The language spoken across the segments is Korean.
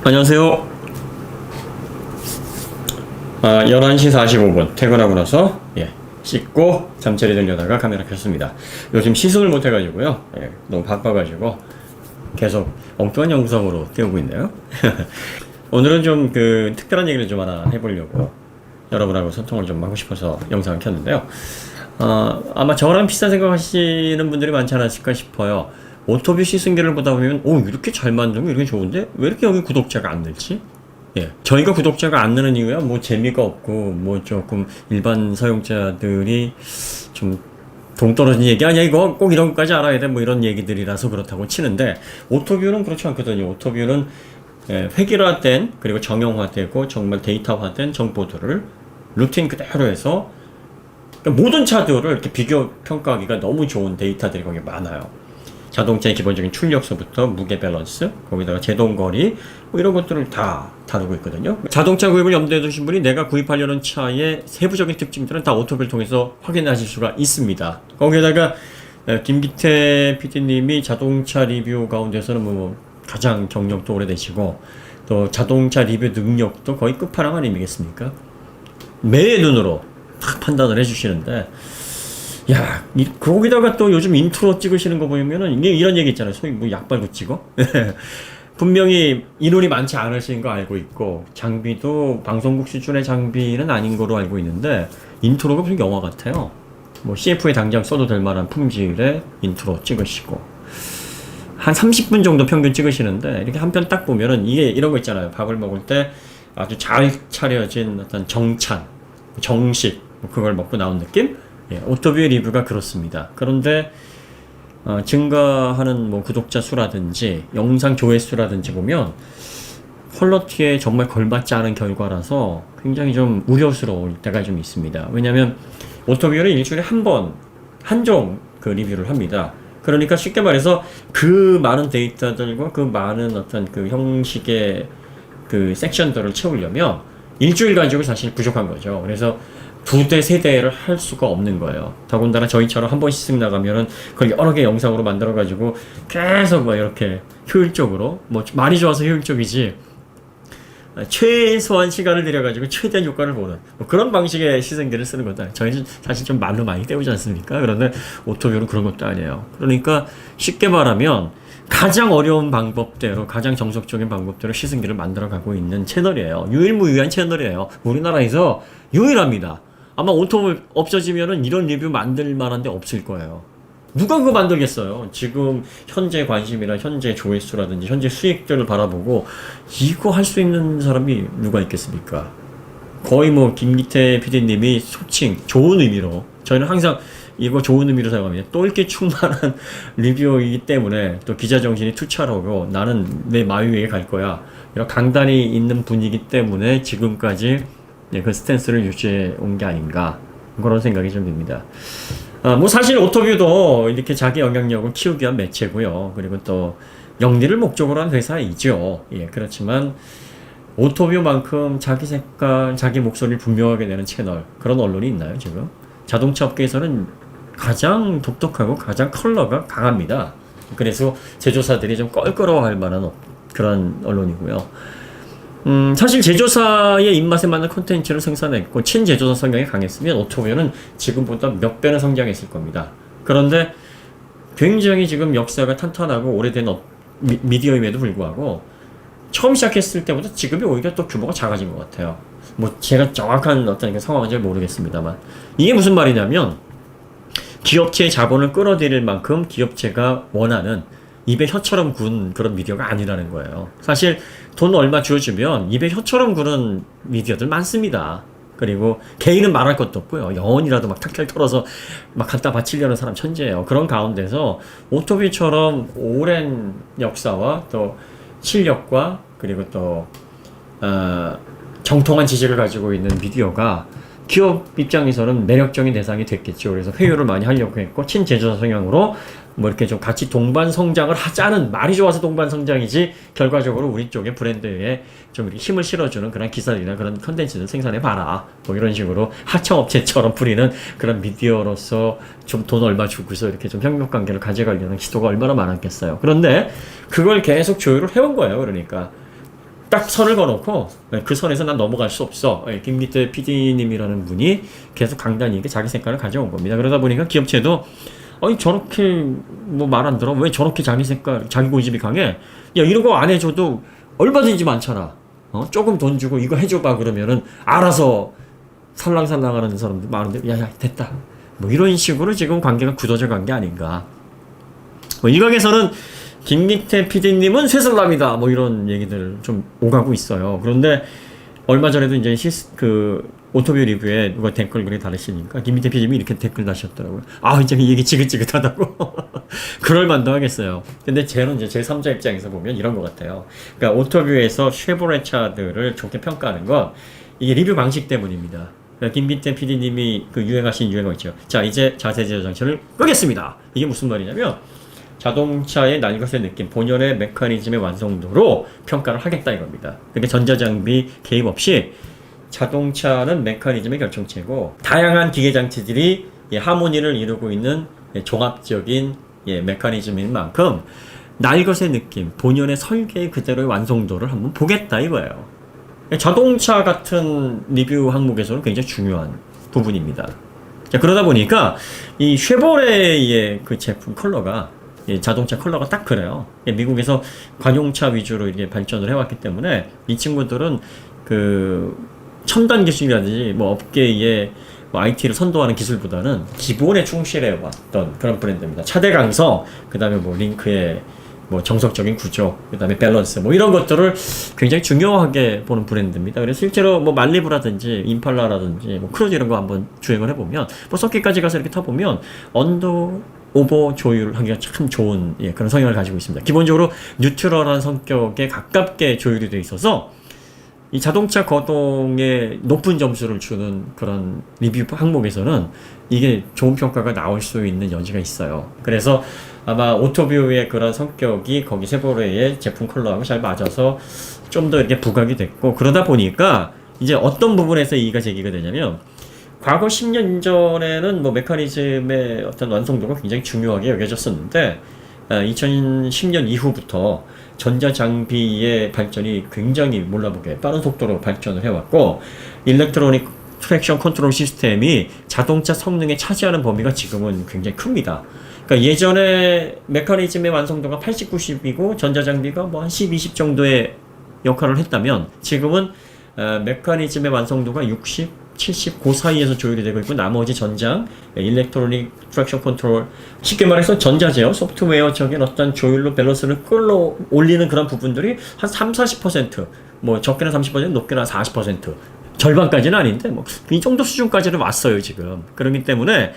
안녕하세요. 11시 45분 퇴근하고 나서 씻고 잠자리 들려다가 카메라 켰습니다. 요즘 시승을 못 해가지고요. 너무 바빠가지고 계속 엉뚱한 영상으로 띄우고 있네요. 오늘은 좀 특별한 얘기를 좀 하나 해보려고 여러분하고 소통을 좀 하고 싶어서 영상을 켰는데요. 아마 저랑 비슷한 생각하시는 분들이 많지 않았을까 싶어요. 오토뷰 시승기를 보다 보면 이렇게 잘 만든 거 이렇게 좋은데 왜 이렇게 여기 구독자가 안 늘지? 저희가 구독자가 안 느는 이유야 뭐 재미가 없고 뭐 조금 일반 사용자들이 좀 동떨어진 얘기 아니야 이거 꼭 이런 것까지 알아야 돼 뭐 이런 얘기들이라서 그렇다고 치는데, 오토뷰는 그렇지 않거든요. 오토뷰는 획일화된 그리고 정형화되고 정말 데이터화된 정보들을 루틴 그대로 해서 모든 차들을 이렇게 비교 평가하기가 너무 좋은 데이터들이 거기 많아요. 자동차의 기본적인 출력서부터 무게 밸런스, 거기다가 제동거리 뭐 이런 것들을 다 다루고 있거든요. 자동차 구입을 염두에 두신 분이 내가 구입하려는 차의 세부적인 특징들은 다 오토뷰를 통해서 확인하실 수가 있습니다. 거기에다가 김기태 PD님이 자동차 리뷰 가운데서는 뭐 가장 경력도 오래되시고 또 자동차 리뷰 능력도 거의 끝판왕 아니겠습니까? 매의 눈으로 딱 판단을 해주시는데, 거기다가 또 요즘 인트로 찍으시는 거 보면은 이게 이런 얘기 있잖아요. 소위 뭐 약발고 찍어? 분명히 인원이 많지 않으신 거 알고 있고 장비도 방송국 수준의 장비는 아닌 거로 알고 있는데 인트로가 무슨 영화 같아요. 뭐 CF에 당장 써도 될 만한 품질의 인트로 찍으시고 한 30분 정도 평균 찍으시는데, 이렇게 한 편 딱 보면은 이게 이런 거 있잖아요. 밥을 먹을 때 아주 잘 차려진 어떤 정찬, 정식 그걸 먹고 나온 느낌? 오토뷰의 리뷰가 그렇습니다. 그런데 증가하는 뭐 구독자 수라든지 영상 조회수라든지 보면 퀄러티에 정말 걸맞지 않은 결과라서 굉장히 좀 우려스러울 때가 좀 있습니다. 왜냐하면 오토뷰는 일주일에 한 번 한종 리뷰를 합니다. 그러니까 쉽게 말해서 그 많은 데이터들과 그 많은 어떤 그 형식의 섹션들을 채우려면 일주일 가지고 사실 부족한 거죠. 그래서 2대, 3대를 할 수가 없는 거예요. 더군다나 저희처럼 한 번씩 시승 나가면은 그걸 여러 개 영상으로 만들어가지고 계속 뭐 이렇게 효율적으로, 뭐 말이 좋아서 효율적이지, 최소한 시간을 들여가지고 최대한 효과를 보는 뭐 그런 방식의 시승기를 쓰는 거다. 저희는 사실 좀 말로 많이 때우지 않습니까? 그런데 오토뷰는 그런 것도 아니에요. 그러니까 쉽게 말하면 가장 어려운 방법대로, 가장 정석적인 방법대로 시승기를 만들어가고 있는 채널이에요. 유일무이한 채널이에요. 우리나라에서 유일합니다. 아마 오토뷰 없어지면은 이런 리뷰 만들 만한 데 없을 거예요. 누가 그거 만들겠어요? 지금 현재 관심이나 현재 조회수라든지 현재 수익들을 바라보고 이거 할 수 있는 사람이 누가 있겠습니까? 거의 뭐 김기태 PD님이 소칭 좋은 의미로, 저희는 항상 이거 좋은 의미로 사용합니다. 또 이렇게 충만한 리뷰이기 때문에 또 기자 정신이 투철하고 나는 내 마위 위에 갈 거야, 이런 강단이 있는 분이기 때문에 지금까지 그 스탠스를 유지해 온 게 아닌가, 그런 생각이 좀 듭니다. 뭐 사실 오토뷰도 이렇게 자기 영향력을 키우기 위한 매체고요. 그리고 또 영리를 목적으로 한 회사이죠. 그렇지만 오토뷰만큼 자기 색깔, 자기 목소리를 분명하게 내는 채널, 그런 언론이 있나요, 지금? 자동차 업계에서는 가장 독특하고 가장 컬러가 강합니다. 그래서 제조사들이 좀 껄끄러워할 만한 그런 언론이고요. 사실 제조사의 입맛에 맞는 콘텐츠를 생산했고 친제조사 성향이 강했으면 오토뷰는 지금보다 몇 배는 성장했을 겁니다. 그런데 굉장히 지금 역사가 탄탄하고 오래된 미디어임에도 불구하고 처음 시작했을 때보다 지금이 오히려 또 규모가 작아진 것 같아요. 뭐 제가 정확한 어떤 상황은 잘 모르겠습니다만, 이게 무슨 말이냐면 기업체의 자본을 끌어들일 만큼 기업체가 원하는 입에 혀처럼 군 그런 미디어가 아니라는 거예요. 사실 돈 얼마 주어주면 입에 혀처럼 구는 미디어들 많습니다. 그리고 개인은 말할 것도 없고요. 영혼이라도 막 탁탁 털어서 막 갖다 바치려는 사람 천재예요. 그런 가운데서 오토뷰처럼 오랜 역사와 또 실력과 그리고 또 정통한 지식을 가지고 있는 미디어가 기업 입장에서는 매력적인 대상이 됐겠죠. 그래서 회유를 많이 하려고 했고 친제조사 성향으로 뭐 이렇게 좀 같이 동반 성장을 하자는, 말이 좋아서 동반 성장이지 결과적으로 우리 쪽의 브랜드에 좀 이렇게 힘을 실어주는 그런 기사들이나 그런 컨텐츠를 생산해 봐라, 뭐 이런 식으로 하청업체처럼 부리는 그런 미디어로서 좀 돈 얼마 주고서 이렇게 좀 협력 관계를 가져가려는 시도가 얼마나 많았겠어요. 그런데 그걸 계속 조율을 해온 거예요. 그러니까 딱 선을 그어놓고 그 선에서 난 넘어갈 수 없어. 김기태 PD님이라는 분이 계속 강단이 있게 자기 색깔을 가져온 겁니다. 그러다 보니까 기업체도 저렇게 뭐 말 안 들어? 왜 저렇게 자기 색깔, 자기 고집이 강해? 야, 이런 거 안 해줘도 얼마든지 많잖아. 조금 돈 주고 이거 해줘봐 그러면은 알아서 살랑살랑하는 사람들 많은데, 야, 됐다. 뭐 이런 식으로 지금 관계가 굳어져 간 게 아닌가. 일각에서는 김기태 PD님은 쇠설남이다. 뭐 이런 얘기들 좀 오가고 있어요. 그런데 얼마 전에도 이제 오토뷰 리뷰에 누가 댓글 글이 달으시니까 김기태 PD님이 이렇게 댓글 다셨더라고요. 이제 이 얘기 지긋지긋하다고. 그럴 만도 하겠어요. 근데 쟤는 이제 제3자 입장에서 보면 이런 것 같아요. 그러니까 오토뷰에서 쉐보레 차들을 좋게 평가하는 건 이게 리뷰 방식 때문입니다. 그러니까 김기태 PD님이 유행하신 유행어 있죠. 자, 이제 자세 제어 장치를 끄겠습니다. 이게 무슨 말이냐면 자동차의 날것의 느낌, 본연의 메커니즘의 완성도로 평가를 하겠다 이겁니다. 그러니까 전자장비 개입 없이 자동차는 메커니즘의 결정체고 다양한 기계장치들이 하모니를 이루고 있는 종합적인 메커니즘인 만큼 날것의 느낌, 본연의 설계의 그대로의 완성도를 한번 보겠다 이거예요. 자동차 같은 리뷰 항목에서는 굉장히 중요한 부분입니다. 자, 그러다 보니까 이 쉐보레의 그 제품 컬러가 자동차 컬러가 딱 그래요. 미국에서 관용차 위주로 이게 발전을 해왔기 때문에 이 친구들은 첨단 기술이라든지 뭐 업계의 IT를 선도하는 기술보다는 기본에 충실해왔던 그런 브랜드입니다. 차대 강성, 그 다음에 뭐 링크의 뭐 정석적인 구조, 그 다음에 밸런스, 뭐 이런 것들을 굉장히 중요하게 보는 브랜드입니다. 그래서 실제로 뭐 말리부라든지 임팔라라든지 뭐 크루즈 이런 거 한번 주행을 해보면, 뭐 서킷까지 가서 이렇게 타보면 언더 오버 조율하기가 참 좋은 그런 성향을 가지고 있습니다. 기본적으로 뉴트럴한 성격에 가깝게 조율이 되어 있어서 이 자동차 거동에 높은 점수를 주는 그런 리뷰 항목에서는 이게 좋은 평가가 나올 수 있는 여지가 있어요. 그래서 아마 오토뷰의 그런 성격이 거기 쉐보레의 제품 컬러하고 잘 맞아서 좀 더 이렇게 부각이 됐고, 그러다 보니까 이제 어떤 부분에서 이의가 제기가 되냐면, 과거 10년 전에는 뭐 메커니즘의 어떤 완성도가 굉장히 중요하게 여겨졌었는데 2010년 이후부터 전자장비의 발전이 굉장히 몰라보게 빠른 속도로 발전을 해왔고, 일렉트로닉 트랙션 컨트롤 시스템이 자동차 성능에 차지하는 범위가 지금은 굉장히 큽니다. 그러니까 예전에 메커니즘의 완성도가 80, 90이고 전자장비가 뭐 한 10, 20 정도의 역할을 했다면 지금은 메커니즘의 완성도가 60, 70, 그 사이에서 조율이 되고 있고, 나머지 전장, 일렉트로닉 트랙션 컨트롤, 쉽게 말해서 전자제어, 소프트웨어적인 어떤 조율로 밸런스를 끌어올리는 그런 부분들이 한 3, 40%, 뭐 적게는 30%, 높게는 40%, 절반까지는 아닌데 뭐 이 정도 수준까지는 왔어요 지금. 그렇기 때문에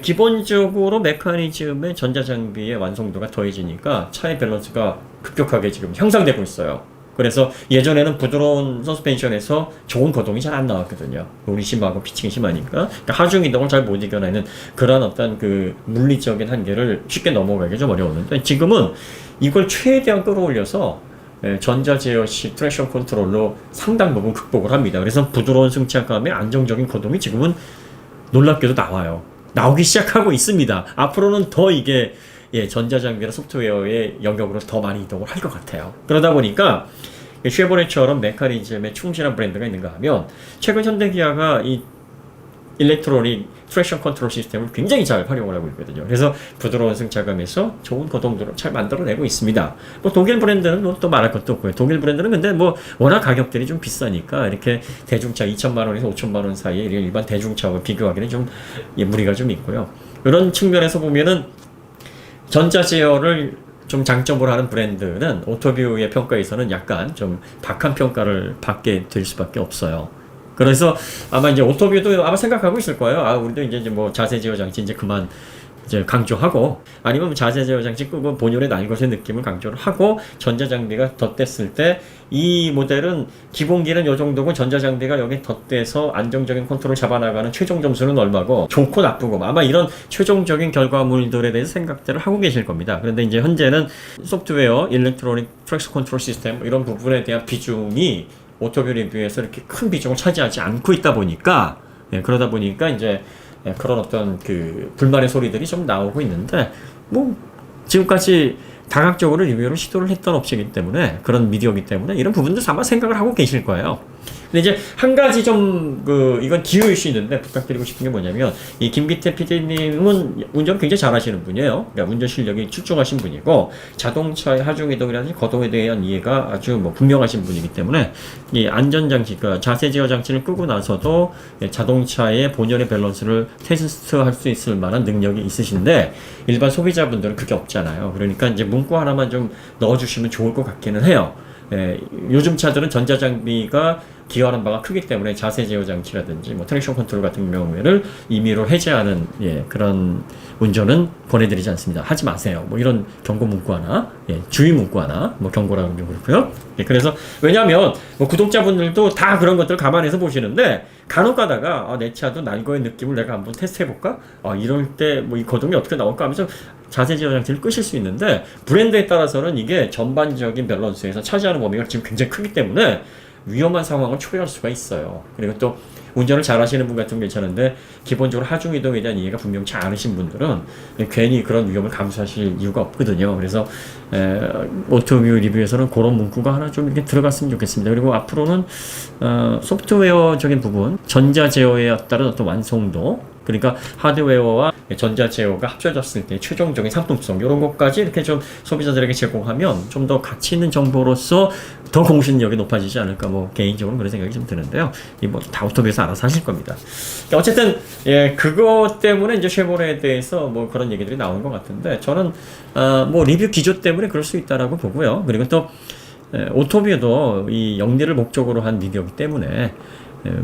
기본적으로 메커니즘의 전자장비의 완성도가 더해지니까 차의 밸런스가 급격하게 지금 향상되고 있어요. 그래서 예전에는 부드러운 서스펜션에서 좋은 거동이 잘 안 나왔거든요. 롤이 심하고 피칭이 심하니까. 그러니까 하중 이동을 잘 못 이겨내는 그런 어떤 물리적인 한계를 쉽게 넘어가기 좀 어려웠는데, 지금은 이걸 최대한 끌어올려서 전자제어식 트랙션 컨트롤로 상당 부분 극복을 합니다. 그래서 부드러운 승차감의 안정적인 거동이 지금은 놀랍게도 나오기 시작하고 있습니다. 앞으로는 더 이게 전자장비나 소프트웨어의 영역으로 더 많이 이동을 할 것 같아요. 그러다 보니까 쉐보레처럼 메커니즘에 충실한 브랜드가 있는가 하면, 최근 현대기아가 이 일렉트로닉 트랙션 컨트롤 시스템을 굉장히 잘 활용을 하고 있거든요. 그래서 부드러운 승차감에서 좋은 거동도를 잘 만들어내고 있습니다. 뭐 독일 브랜드는 뭐 또 말할 것도 없고요. 독일 브랜드는 근데 뭐 워낙 가격들이 좀 비싸니까 이렇게 대중차 2천만 원에서 5천만 원 사이에 일반 대중차와 비교하기는 좀 무리가 좀 있고요. 이런 측면에서 보면은 전자제어를 좀 장점으로 하는 브랜드는 오토뷰의 평가에서는 약간 좀 박한 평가를 받게 될 수밖에 없어요. 그래서 아마 이제 오토뷰도 아마 생각하고 있을 거예요. 우리도 이제 뭐 자세 제어 장치 이제 그만 이제 강조하고, 아니면 자세 제어 장치 끄고 본연의 날것의 느낌을 강조를 하고, 전자장비가 덧댔을 때 이 모델은 기본기는 요 정도고 전자장비가 여기 덧대서 안정적인 컨트롤 잡아나가는 최종 점수는 얼마고, 좋고 나쁘고 아마 이런 최종적인 결과물들에 대해서 생각들을 하고 계실 겁니다. 그런데 이제 현재는 소프트웨어, 일렉트로닉 트랙션 컨트롤 시스템 이런 부분에 대한 비중이 오토뷰 리뷰에서 이렇게 큰 비중을 차지하지 않고 있다 보니까, 그러다 보니까 이제 그런 어떤 불만의 소리들이 좀 나오고 있는데, 뭐 지금까지 다각적으로 리뷰를 시도를 했던 업체이기 때문에, 그런 미디어이기 때문에 이런 부분도 아마 생각을 하고 계실 거예요. 근데 이제 한 가지 이건 기호 이슈인데 부탁드리고 싶은 게 뭐냐면, 이 김기태 PD님은 운전을 굉장히 잘하시는 분이에요. 그러니까 운전 실력이 출중하신 분이고, 자동차의 하중이동이라든지 거동에 대한 이해가 아주 분명하신 분이기 때문에, 이 안전장치, 그러니까 자세 제어 장치를 끄고 나서도 자동차의 본연의 밸런스를 테스트할 수 있을 만한 능력이 있으신데, 일반 소비자분들은 그게 없잖아요. 그러니까 이제 문구 하나만 좀 넣어주시면 좋을 것 같기는 해요. 요즘 차들은 전자장비가 기여하는 바가 크기 때문에 자세 제어 장치라든지 트랙션 컨트롤 같은 경우에는 임의로 해제하는 그런 운전은 권해드리지 않습니다. 하지 마세요. 이런 경고 문구 하나, 주의 문구 하나, 경고라는 게 그렇고요. 그래서 왜냐하면 구독자분들도 다 그런 것들을 감안해서 보시는데, 간혹 가다가 내 차도 난거의 느낌을 내가 한번 테스트해볼까? 이럴 때 이 거동이 어떻게 나올까 하면서 자세 제어 장치를 끄실 수 있는데, 브랜드에 따라서는 이게 전반적인 밸런스에서 차지하는 범위가 지금 굉장히 크기 때문에 위험한 상황을 초래할 수가 있어요. 그리고 또 운전을 잘 하시는 분 같은 건 괜찮은데, 기본적으로 하중이동에 대한 이해가 분명치 않으신 분들은 괜히 그런 위험을 감수하실 이유가 없거든요. 그래서 오토뷰 리뷰에서는 그런 문구가 하나 좀 이렇게 들어갔으면 좋겠습니다. 그리고 앞으로는 소프트웨어적인 부분, 전자 제어에 따른 어떤 완성도, 그러니까 하드웨어와 전자 제어가 합쳐졌을 때 최종적인 상품성, 이런 것까지 이렇게 좀 소비자들에게 제공하면 좀 더 가치 있는 정보로서 더 공신력이 높아지지 않을까, 개인적으로 그런 생각이 좀 드는데요. 다 오토뷰에서 알아서 하실 겁니다. 어쨌든 그것 때문에 이제 쉐보레에 대해서 그런 얘기들이 나오는 것 같은데, 저는 리뷰 기조 때문에 그럴 수 있다라고 보고요. 그리고 또 오토뷰도 이 영리를 목적으로 한 미디어이기 때문에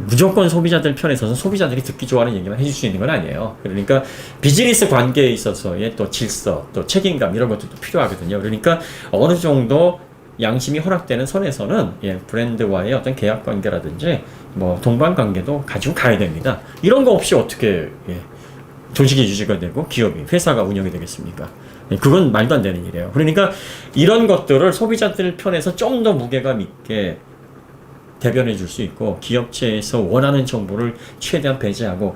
무조건 소비자들 편에 서서 소비자들이 듣기 좋아하는 얘기만 해줄 수 있는 건 아니에요. 그러니까 비즈니스 관계에 있어서의 또 질서, 또 책임감, 이런 것들도 필요하거든요. 그러니까 어느 정도 양심이 허락되는 선에서는 브랜드와의 어떤 계약 관계라든지 동반 관계도 가지고 가야 됩니다. 이런 거 없이 어떻게 조직이 유지가 되고 기업이, 회사가 운영이 되겠습니까? 그건 말도 안 되는 일이에요. 그러니까 이런 것들을 소비자들 편에서 좀 더 무게감 있게 대변해 줄 수 있고, 기업체에서 원하는 정보를 최대한 배제하고,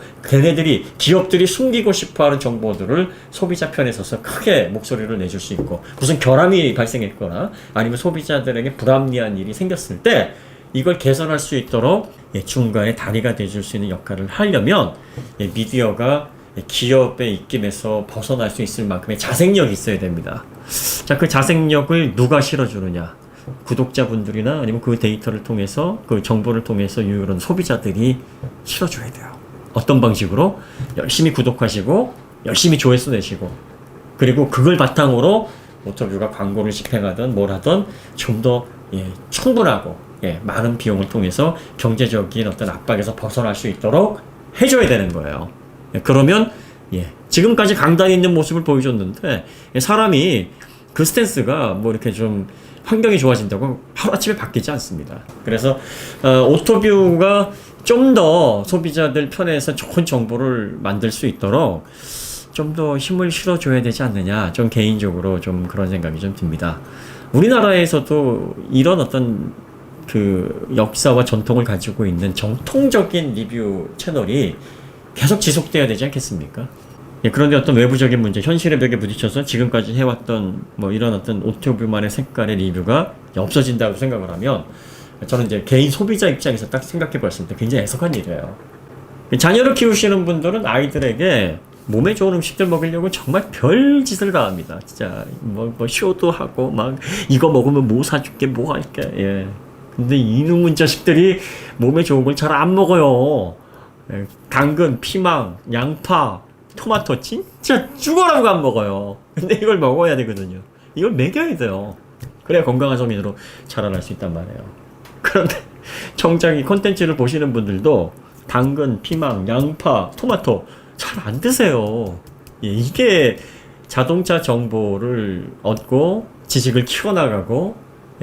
기업들이 숨기고 싶어하는 정보들을 소비자 편에 서서 크게 목소리를 내줄 수 있고, 무슨 결함이 발생했거나 아니면 소비자들에게 불합리한 일이 생겼을 때 이걸 개선할 수 있도록 중간에 다리가 돼줄 수 있는 역할을 하려면 미디어가 기업의 입김에서 벗어날 수 있을 만큼의 자생력이 있어야 됩니다. 자, 그 자생력을 누가 실어주느냐? 구독자분들이나 아니면 그 데이터를 통해서, 그 정보를 통해서 이런 소비자들이 실어줘야 돼요. 어떤 방식으로? 열심히 구독하시고 열심히 조회수 내시고, 그리고 그걸 바탕으로 오토뷰가 광고를 집행하든 뭘 하든 좀 더 충분하고 많은 비용을 통해서 경제적인 어떤 압박에서 벗어날 수 있도록 해줘야 되는 거예요. 그러면 지금까지 강단이 있는 모습을 보여줬는데, 사람이 그 스탠스가 이렇게 좀 환경이 좋아진다고 하루아침에 바뀌지 않습니다. 그래서 오토뷰가 좀 더 소비자들 편에서 좋은 정보를 만들 수 있도록 좀 더 힘을 실어줘야 되지 않느냐, 좀 개인적으로 좀 그런 생각이 좀 듭니다. 우리나라에서도 이런 어떤 역사와 전통을 가지고 있는 정통적인 리뷰 채널이 계속 지속돼야 되지 않겠습니까? 그런데 어떤 외부적인 문제, 현실의 벽에 부딪혀서 지금까지 해왔던 이런 어떤 오토뷰만의 색깔의 리뷰가 없어진다고 생각을 하면, 저는 이제 개인 소비자 입장에서 딱 생각해 봤을 때 굉장히 애석한 일이에요. 자녀를 키우시는 분들은 아이들에게 몸에 좋은 음식들 먹이려고 정말 별 짓을 다 합니다. 진짜 쇼도 하고 이거 먹으면 뭐 사줄게, 뭐 할게. 근데 이놈의 자식들이 몸에 좋은 걸 잘 안 먹어요. 당근, 피망, 양파, 토마토 진짜 죽어라고 안 먹어요. 근데 이걸 먹어야 되거든요. 이걸 먹여야 돼요. 그래야 건강한 성인으로 자라날 수 있단 말이에요. 그런데 정작 이 콘텐츠를 보시는 분들도 당근, 피망, 양파, 토마토 잘 안 드세요. 이게 자동차 정보를 얻고 지식을 키워나가고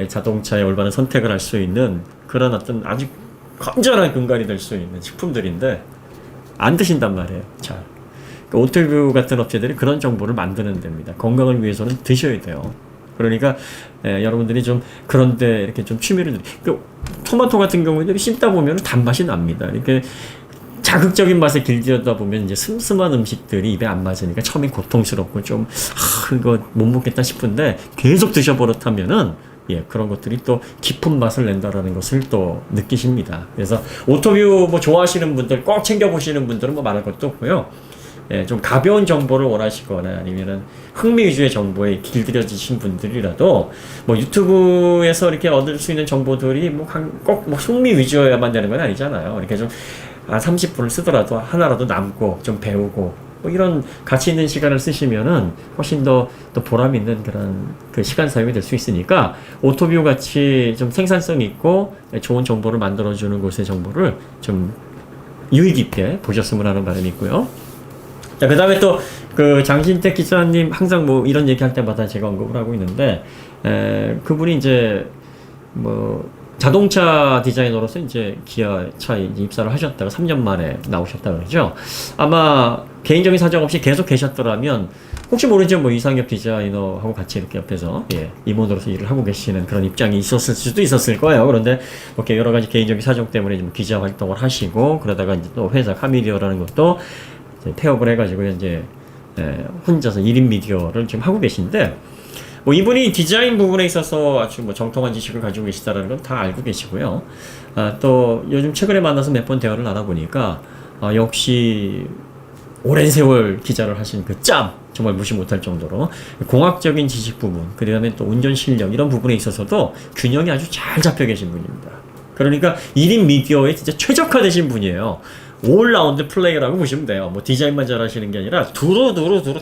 자동차에 올바른 선택을 할 수 있는 그런 어떤 아주 건전한 근간이 될 수 있는 식품들인데 안 드신단 말이에요. 잘. 오토뷰 같은 업체들이 그런 정보를 만드는 데입니다. 건강을 위해서는 드셔야 돼요. 그러니까 여러분들이 좀 그런데 이렇게 좀 취미를 토마토 같은 경우에는 심다 보면 단맛이 납니다. 이렇게 자극적인 맛에 길들여다 보면 이제 슴슴한 음식들이 입에 안 맞으니까 처음엔 고통스럽고 좀 이거 못 먹겠다 싶은데 계속 드셔버릇하면은 그런 것들이 또 깊은 맛을 낸다라는 것을 또 느끼십니다. 그래서 오토뷰 뭐 좋아하시는 분들 꼭 챙겨보시는 분들은 뭐 말할 것도 없고요. 좀 가벼운 정보를 원하시거나 아니면은 흥미 위주의 정보에 길들여지신 분들이라도 뭐 유튜브에서 이렇게 얻을 수 있는 정보들이 뭐 꼭 뭐 흥미 위주여야만 되는 건 아니잖아요. 이렇게 좀 30분을 쓰더라도 하나라도 남고 좀 배우고 뭐 이런 가치 있는 시간을 쓰시면은 훨씬 더 보람 있는 그런 그 시간 사용이 될 수 있으니까 오토뷰 같이 좀 생산성 있고 좋은 정보를 만들어주는 곳의 정보를 좀 유익 있게 보셨으면 하는 바람이 있고요. 자, 그 다음에 또, 장신택 기자님 항상 뭐 이런 얘기 할 때마다 제가 언급을 하고 있는데, 그분이 이제, 자동차 디자이너로서 이제 기아차에 입사를 하셨다가 3년 만에 나오셨다 그러죠. 아마 개인적인 사정 없이 계속 계셨더라면, 혹시 모르죠. 뭐 이상엽 디자이너하고 같이 이렇게 옆에서, 임원으로서 일을 하고 계시는 그런 입장이 있었을 수도 있었을 거예요. 그런데, 이렇게 여러 가지 개인적인 사정 때문에 좀 기자 활동을 하시고, 그러다가 이제 또 회사 카미디어라는 것도 폐업을 해가지고 이제 혼자서 1인 미디어를 지금 하고 계신데 뭐 이분이 디자인 부분에 있어서 아주 뭐 정통한 지식을 가지고 계시다는 건 다 알고 계시고요. 또 요즘 최근에 만나서 몇 번 대화를 나눠보니까 역시 오랜 세월 기자를 하신 그 짬 정말 무시 못할 정도로 공학적인 지식 부분 그 다음에 또 운전 실력 이런 부분에 있어서도 균형이 아주 잘 잡혀 계신 분입니다. 그러니까 1인 미디어에 진짜 최적화되신 분이에요. 올라운드 플레이어라고 보시면 돼요. 뭐 디자인만 잘하시는 게 아니라 두루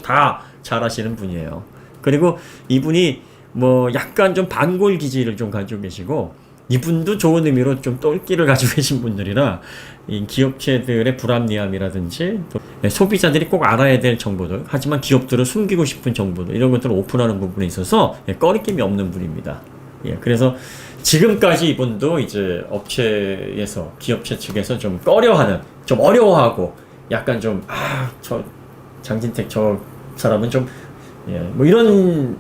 다 잘하시는 분이에요. 그리고 이분이 뭐 약간 좀 반골 기질을 좀 가지고 계시고 이분도 좋은 의미로 좀 똘끼를 가지고 계신 분들이라 이 기업체들의 불합리함이라든지 또 소비자들이 꼭 알아야 될 정보들 하지만 기업들을 숨기고 싶은 정보들 이런 것들을 오픈하는 부분에 있어서 꺼리낌이 없는 분입니다. 그래서 지금까지 이분도 이제 업체에서 기업체 측에서 좀 꺼려하는 좀 어려워하고 약간 좀 저 장진택 저 사람은 좀 뭐 이런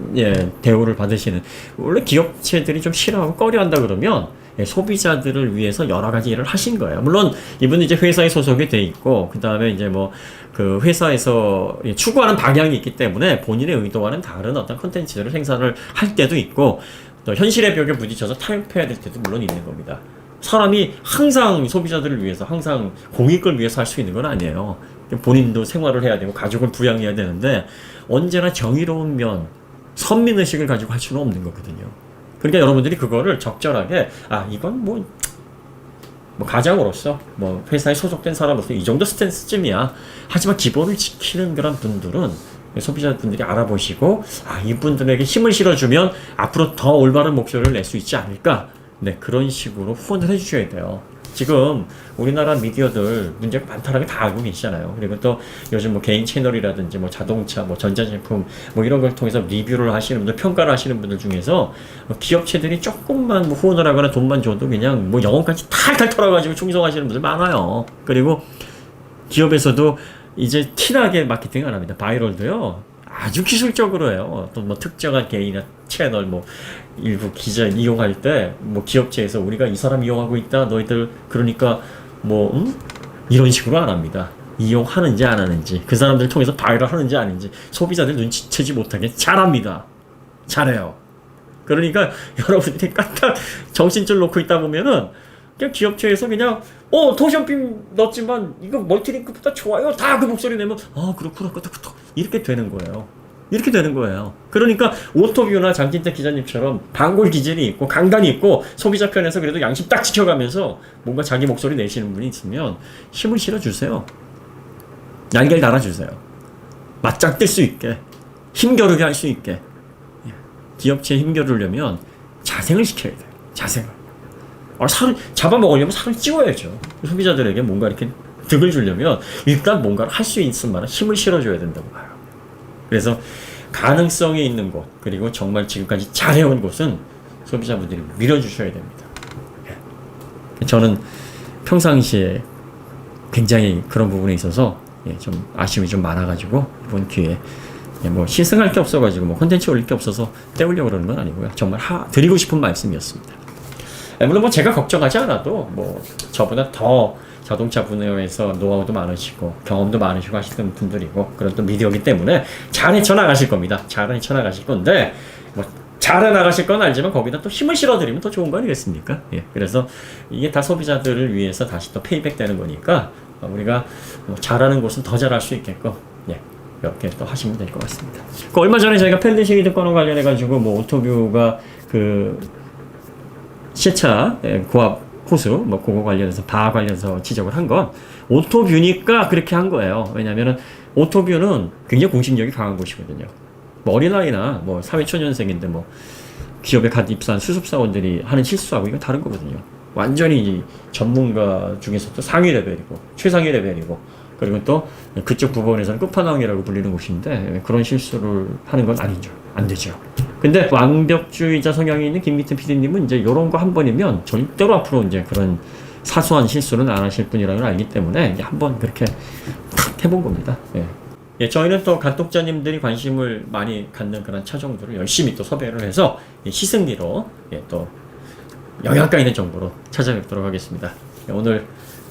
대우를 받으시는 원래 기업체들이 좀 싫어하고 꺼려한다 그러면 소비자들을 위해서 여러 가지 일을 하신 거예요. 물론 이분은 이제 회사에 소속이 돼 있고 그 다음에 이제 뭐 그 회사에서 추구하는 방향이 있기 때문에 본인의 의도와는 다른 어떤 컨텐츠들을 생산을 할 때도 있고 또 현실의 벽에 부딪혀서 타협해야 될 때도 물론 있는 겁니다. 사람이 항상 소비자들을 위해서 항상 공익을 위해서 할 수 있는 건 아니에요. 본인도 생활을 해야 되고 가족을 부양해야 되는데 언제나 정의로운 면, 선민의식을 가지고 할 수는 없는 거거든요. 그러니까 여러분들이 그거를 적절하게 이건 뭐 가장으로서 뭐 회사에 소속된 사람으로서 이 정도 스탠스쯤이야. 하지만 기본을 지키는 그런 분들은 소비자분들이 알아보시고 이분들에게 힘을 실어주면 앞으로 더 올바른 목소리를 낼 수 있지 않을까. 그런 식으로 후원을 해주셔야 돼요. 지금 우리나라 미디어들 문제가 많다라는 게 다 알고 계시잖아요. 그리고 또 요즘 뭐 개인 채널이라든지 뭐 자동차, 뭐 전자제품 뭐 이런 걸 통해서 리뷰를 하시는 분들, 평가를 하시는 분들 중에서 기업체들이 조금만 뭐 후원을 하거나 돈만 줘도 그냥 뭐 영혼까지 탈탈 털어가지고 충성하시는 분들 많아요. 그리고 기업에서도 이제 티나게 마케팅 안 합니다. 바이럴도요. 아주 기술적으로 해요. 또 뭐 특정한 개인이나 채널 뭐 일부 기자 이용할 때 뭐 기업체에서 우리가 이 사람 이용하고 있다 너희들 그러니까 뭐 이런 식으로 안 합니다. 이용하는지 안 하는지 그 사람들 통해서 바이럴 하는지 아닌지 소비자들 눈치채지 못하게 잘합니다. 잘해요. 그러니까 여러분들이 까딱 정신줄 놓고 있다 보면은 그냥 기업체에서 그냥 도션빔 넣었지만 이거 멀티링크보다 좋아요. 다 그 목소리 내면 그렇구나 이렇게 되는 거예요. 이렇게 되는 거예요. 그러니까 오토뷰나 장진택 기자님처럼 반골 기질이 있고 강단이 있고 소비자 편에서 그래도 양심 딱 지켜가면서 뭔가 자기 목소리 내시는 분이 있으면 힘을 실어주세요. 날개를 달아주세요. 맞짱 뜰 수 있게 힘겨루게 할 수 있게 기업체에 힘겨루려면 자생을 시켜야 돼요. 자생을. 살을 잡아먹으려면 살을 찌워야죠. 소비자들에게 뭔가 이렇게 득을 주려면 일단 뭔가를 할 수 있을 만한 힘을 실어줘야 된다고 봐요. 그래서 가능성이 있는 곳 그리고 정말 지금까지 잘해온 곳은 소비자분들이 밀어주셔야 됩니다. 저는 평상시에 굉장히 그런 부분에 있어서 좀 아쉬움이 좀 많아가지고 이번 기회에 뭐 시승할 게 없어가지고 뭐 콘텐츠 올릴 게 없어서 때우려고 그러는 건 아니고요. 정말 드리고 싶은 말씀이었습니다. 물론 뭐 제가 걱정하지 않아도 뭐 저보다 더 자동차 분야에서 노하우도 많으시고 경험도 많으시고 하시는 분들이고 그런 또 미디어이기 때문에 잘 헤쳐나가실 겁니다. 잘 헤쳐나가실 건데 뭐 잘 헤쳐나가실 건 알지만 거기다 또 힘을 실어드리면 더 좋은 거 아니겠습니까? 예, 그래서 이게 다 소비자들을 위해서 다시 또 페이백 되는 거니까 우리가 뭐 잘하는 곳은 더 잘할 수 있게끔 예, 이렇게 또 하시면 될 것 같습니다. 그 얼마 전에 저희가 펠리시 히드건과 관련해가지고 뭐 오토뷰가 그 시차 고압 호수 뭐 그거 관련해서 바 관련해서 지적을 한 건 오토뷰니까 그렇게 한 거예요. 왜냐면은 오토뷰는 굉장히 공신력이 강한 곳이거든요. 뭐 어린아이나 뭐 사회초년생인데 뭐 기업에 갓 입사한 수습사원들이 하는 실수하고 이건 다른 거거든요. 완전히 전문가 중에서도 상위 레벨이고 최상위 레벨이고 그리고 또 그쪽 부분에서는 끝판왕이라고 불리는 곳인데 그런 실수를 하는 건 아니죠. 안 되죠. 근데 완벽주의자 성향이 있는 김기태 PD님은 이제 이런 거 한 번이면 절대로 앞으로 이제 그런 사소한 실수는 안 하실 분이라는 걸 알기 때문에 이제 한번 그렇게 탁 해본 겁니다. 예. 예, 저희는 또 간독자님들이 관심을 많이 갖는 그런 차종들을 열심히 또 섭외를 해서 시승기로 예, 또 영양가 있는 정보로 찾아뵙도록 하겠습니다. 예, 오늘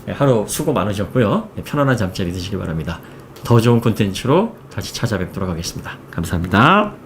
하루 수고 많으셨고요. 예, 편안한 잠자리 드시기 바랍니다. 더 좋은 콘텐츠로 다시 찾아뵙도록 하겠습니다. 감사합니다.